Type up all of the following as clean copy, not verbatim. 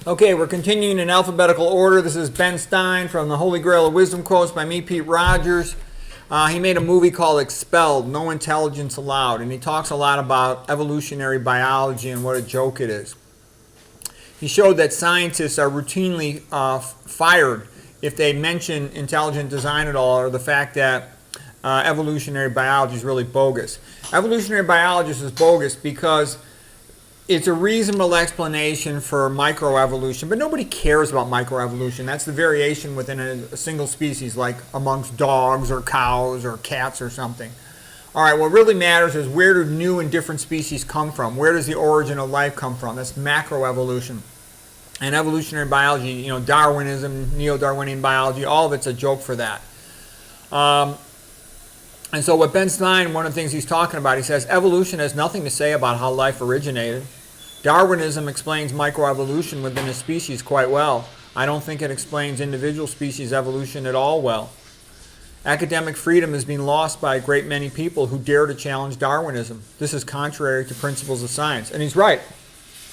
Okay, we're continuing in alphabetical order. This is Ben Stein from the Holy Grail of Wisdom Quotes by me, Pete Rogers. He made a movie called Expelled, No Intelligence Allowed, and he talks a lot about evolutionary biology and what a joke it is. He showed that scientists are routinely fired if they mention intelligent design at all, or the fact that evolutionary biology is really bogus. Evolutionary biology is bogus because it's a reasonable explanation for microevolution, but nobody cares about microevolution. That's the variation within a single species, like amongst dogs or cows or cats or something. All right, what really matters is where do new and different species come from? Where does the origin of life come from? That's macroevolution. And evolutionary biology, Darwinism, neo-Darwinian biology, all of it's a joke for that. And so what Ben Stein, one of the things he's talking about, he says evolution has nothing to say about how life originated. Darwinism explains microevolution within a species quite well. I don't think it explains individual species evolution at all well. Academic freedom is being lost by a great many people who dare to challenge Darwinism. This is contrary to principles of science. And he's right.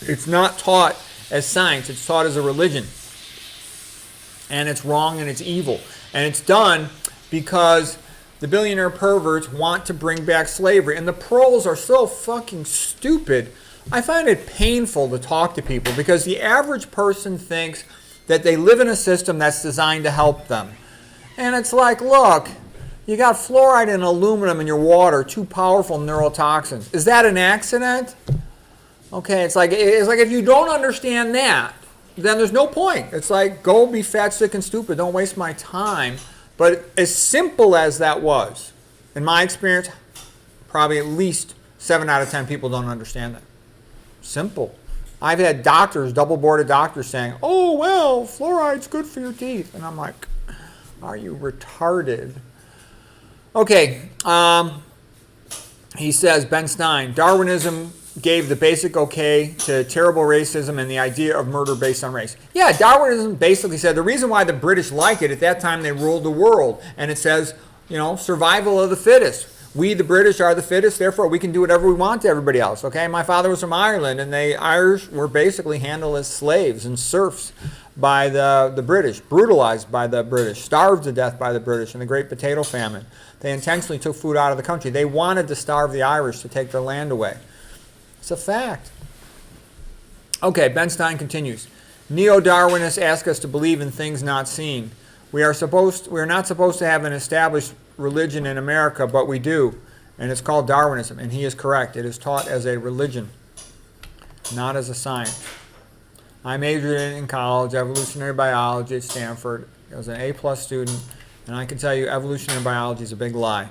It's not taught as science. It's taught as a religion. And it's wrong and it's evil. And it's done because the billionaire perverts want to bring back slavery. And the pros are so fucking stupid. I find it painful to talk to people because the average person thinks that they live in a system that's designed to help them. And it's like, look, you got fluoride and aluminum in your water, two powerful neurotoxins. Is that an accident? Okay, it's like if you don't understand that, then there's no point. It's like, go be fat, sick, and stupid. Don't waste my time. But as simple as that was, in my experience, probably at least 7 out of 10 people don't understand that. Simple. I've had doctors, double-boarded doctors saying, oh, well, fluoride's good for your teeth. And I'm like, are you retarded? Okay, he says, Ben Stein, Darwinism gave the basic okay to terrible racism and the idea of murder based on race. Yeah, Darwinism basically said the reason why the British like it, at that time they ruled the world, and it says, survival of the fittest. We, the British, are the fittest, therefore we can do whatever we want to everybody else. Okay, my father was from Ireland, and the Irish were basically handled as slaves and serfs by the British, brutalized by the British, starved to death by the British in the Great Potato Famine. They intentionally took food out of the country. They wanted to starve the Irish to take their land away. It's a fact. Okay, Ben Stein continues. Neo-Darwinists ask us to believe in things not seen. We are not supposed to have an established religion in America, but we do, and it's called Darwinism, and he is correct. It is taught as a religion, not as a science. I majored in college, evolutionary biology at Stanford. I was an A-plus student, and I can tell you evolutionary biology is a big lie.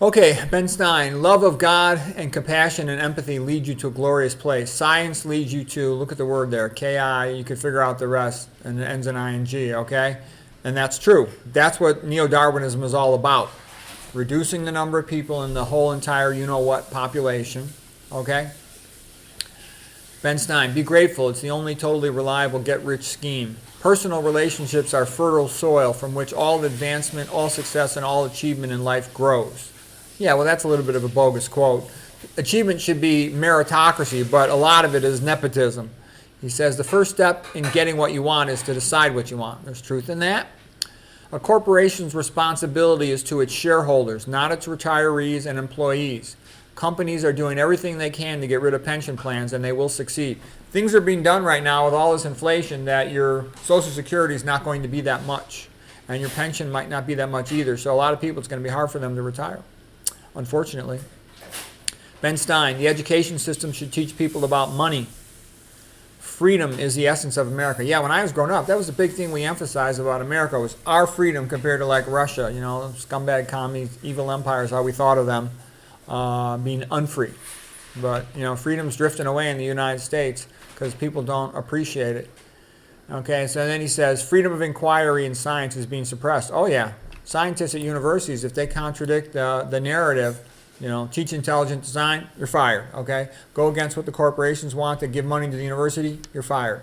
Okay, Ben Stein, love of God and compassion and empathy lead you to a glorious place. Science leads you to, look at the word there, K-I, you can figure out the rest, and it ends in I-N-G, okay? And that's true. That's what neo-Darwinism is all about. Reducing the number of people in the whole entire you-know-what population, okay? Ben Stein, be grateful. It's the only totally reliable get-rich scheme. Personal relationships are fertile soil from which all advancement, all success, and all achievement in life grows. Yeah, well, that's a little bit of a bogus quote. Achievement should be meritocracy, but a lot of it is nepotism. He says the first step in getting what you want is to decide what you want. There's truth in that. A corporation's responsibility is to its shareholders, not its retirees and employees. Companies are doing everything they can to get rid of pension plans, and they will succeed. Things are being done right now with all this inflation that your Social Security is not going to be that much, and your pension might not be that much either. So a lot of people, it's going to be hard for them to retire, unfortunately. Ben Stein, the education system should teach people about money. Freedom is the essence of America. Yeah, when I was growing up, that was the big thing we emphasized about America was our freedom compared to like Russia, scumbag commies, evil empires, how we thought of them being unfree. But, freedom's drifting away in the United States because people don't appreciate it. Okay, so then he says, freedom of inquiry in science is being suppressed. Oh yeah, scientists at universities, if they contradict the narrative, teach intelligent design, you're fired, okay? Go against what the corporations want to give money to the university, you're fired.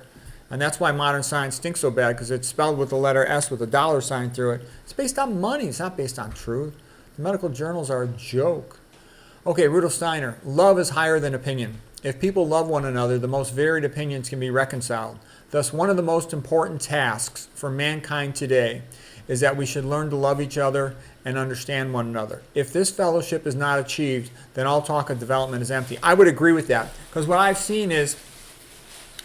And that's why modern science stinks so bad, because it's spelled with the letter S with a dollar sign through it. It's based on money, it's not based on truth. The medical journals are a joke. Okay, Rudolf Steiner, love is higher than opinion. If people love one another, the most varied opinions can be reconciled. Thus, one of the most important tasks for mankind today is that we should learn to love each other and understand one another. If this fellowship is not achieved, then all talk of development is empty. I would agree with that, because what I've seen is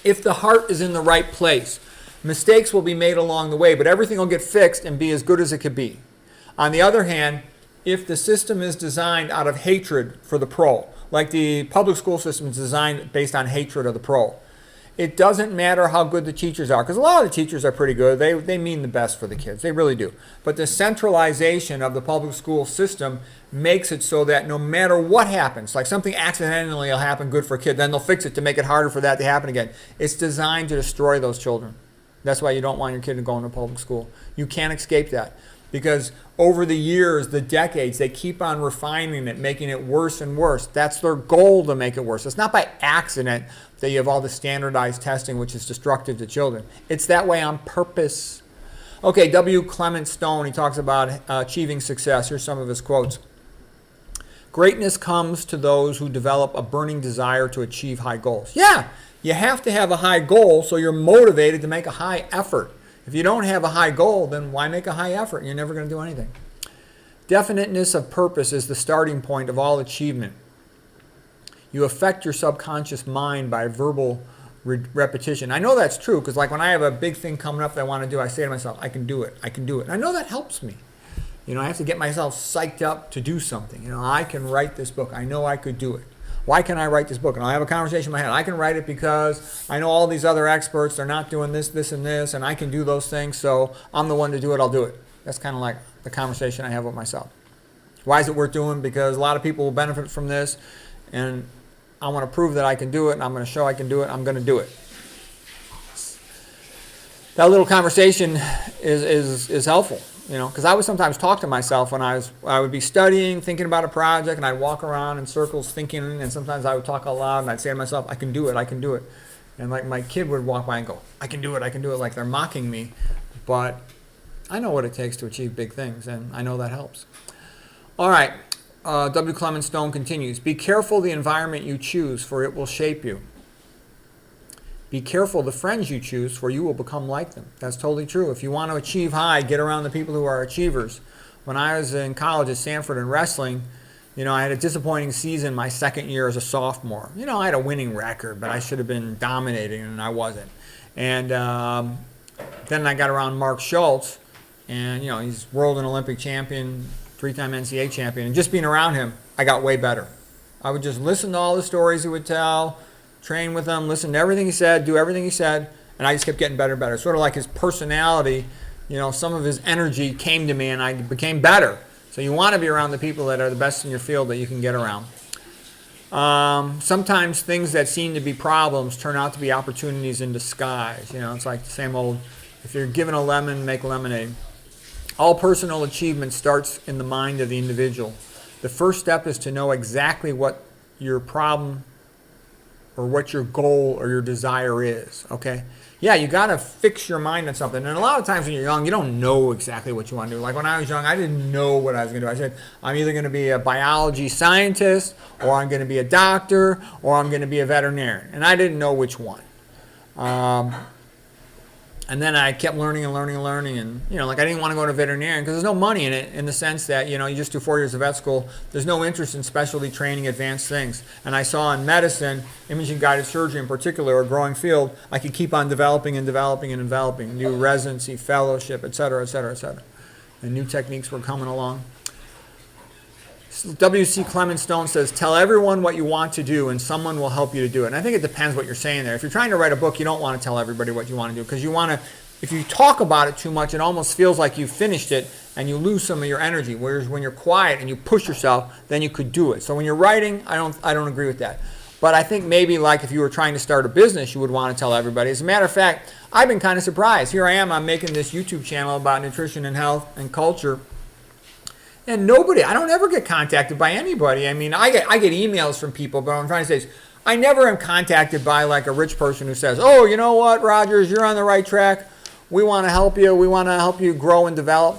if the heart is in the right place, mistakes will be made along the way, but everything will get fixed and be as good as it could be. On the other hand, if the system is designed out of hatred for the pro, like the public school system is designed based on hatred of the pro, it doesn't matter how good the teachers are, because a lot of the teachers are pretty good. They mean the best for the kids. They really do. But the centralization of the public school system makes it so that no matter what happens, like something accidentally will happen good for a kid, then they'll fix it to make it harder for that to happen again. It's designed to destroy those children. That's why you don't want your kid to go into public school. You can't escape that. Because over the years, the decades, they keep on refining it, making it worse and worse. That's their goal, to make it worse. It's not by accident that you have all the standardized testing, which is destructive to children. It's that way on purpose. Okay, Clement Stone, he talks about achieving success. Here's some of his quotes. Greatness comes to those who develop a burning desire to achieve high goals. Yeah, you have to have a high goal so you're motivated to make a high effort. If you don't have a high goal, then why make a high effort? You're never going to do anything. Definiteness of purpose is the starting point of all achievement. You affect your subconscious mind by verbal repetition. I know that's true, because like when I have a big thing coming up that I want to do, I say to myself, I can do it, I can do it. And I know that helps me. You know, I have to get myself psyched up to do something. You know, I can write this book. I know I could do it. Why can I write this book? And I'll have a conversation in my head. I can write it because I know all these other experts, they're not doing this, this, and this, and I can do those things, so I'm the one to do it, I'll do it. That's kind of like the conversation I have with myself. Why is it worth doing? Because a lot of people will benefit from this, and I want to prove that I can do it, and I'm going to show I can do it, I'm going to do it. That little conversation is helpful. You know, because I would sometimes talk to myself when I would be studying, thinking about a project, and I'd walk around in circles thinking, and sometimes I would talk out loud, and I'd say to myself, I can do it, I can do it. And like my kid would walk by and go, I can do it, like they're mocking me. But I know what it takes to achieve big things, and I know that helps. All right, Clement Stone continues, be careful the environment you choose, for it will shape you. Be careful the friends you choose, for you will become like them. That's totally true. If you want to achieve high, get around the people who are achievers. When I was in college at Stanford in wrestling, you know, I had a disappointing season my second year as a sophomore. You know, I had a winning record, but I should have been dominating, and I wasn't. And then I got around Mark Schultz, and, you know, he's world and Olympic champion, 3-time NCAA champion. And just being around him, I got way better. I would just listen to all the stories he would tell, train with him, listen to everything he said, do everything he said, and I just kept getting better and better. Sort of like his personality, you know, some of his energy came to me and I became better. So you want to be around the people that are the best in your field that you can get around. Sometimes things that seem to be problems turn out to be opportunities in disguise. You know, it's like the same old, if you're given a lemon, make lemonade. All personal achievement starts in the mind of the individual. The first step is to know exactly what your problem or what your goal or your desire is, okay? Yeah, you got to fix your mind on something. And a lot of times when you're young, you don't know exactly what you want to do. Like when I was young, I didn't know what I was going to do. I said, I'm either going to be a biology scientist, or I'm going to be a doctor, or I'm going to be a veterinarian. And I didn't know which one. And then I kept learning and learning and learning. And, you know, like I didn't want to go to veterinarian because there's no money in it, in the sense that, you know, you just do 4 years of vet school. There's no interest in specialty training, advanced things. And I saw in medicine, imaging-guided surgery in particular, a growing field, I could keep on developing and developing and developing. New residency, fellowship, et cetera, et cetera, et cetera. And new techniques were coming along. W.C. Clement Stone says, tell everyone what you want to do and someone will help you to do it. And I think it depends what you're saying there. If you're trying to write a book, you don't want to tell everybody what you want to do, because you want to, if you talk about it too much, it almost feels like you finished it and you lose some of your energy. Whereas when you're quiet and you push yourself, then you could do it. So when you're writing, I don't agree with that. But I think maybe like if you were trying to start a business, you would want to tell everybody. As a matter of fact, I've been kind of surprised. Here I am, I'm making this YouTube channel about nutrition and health and culture. And nobody, I don't ever get contacted by anybody. I mean, I get emails from people, but what I'm trying to say is I never am contacted by like a rich person who says, oh, you know what, Rogers, you're on the right track. We want to help you. We want to help you grow and develop.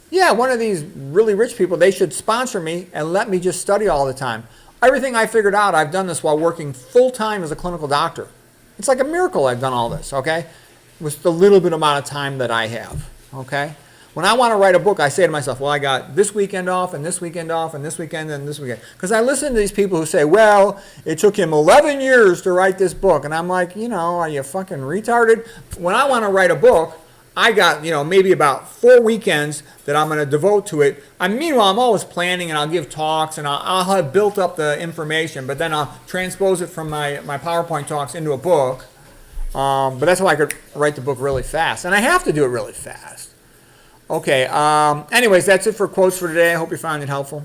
Yeah, one of these really rich people, they should sponsor me and let me just study all the time. Everything I figured out, I've done this while working full-time as a clinical doctor. It's like a miracle I've done all this, okay? With the little bit amount of time that I have, okay? When I want to write a book, I say to myself, well, I got this weekend off, and this weekend off, and this weekend, and this weekend. Because I listen to these people who say, well, it took him 11 years to write this book. And I'm like, you know, are you fucking retarded? When I want to write a book, I got, you know, maybe about 4 weekends that I'm going to devote to it. Meanwhile, I'm always planning, and I'll give talks, and I'll have built up the information, but then I'll transpose it from my PowerPoint talks into a book. But that's how I could write the book really fast. And I have to do it really fast. Okay, anyways, that's it for quotes for today. I hope you found it helpful.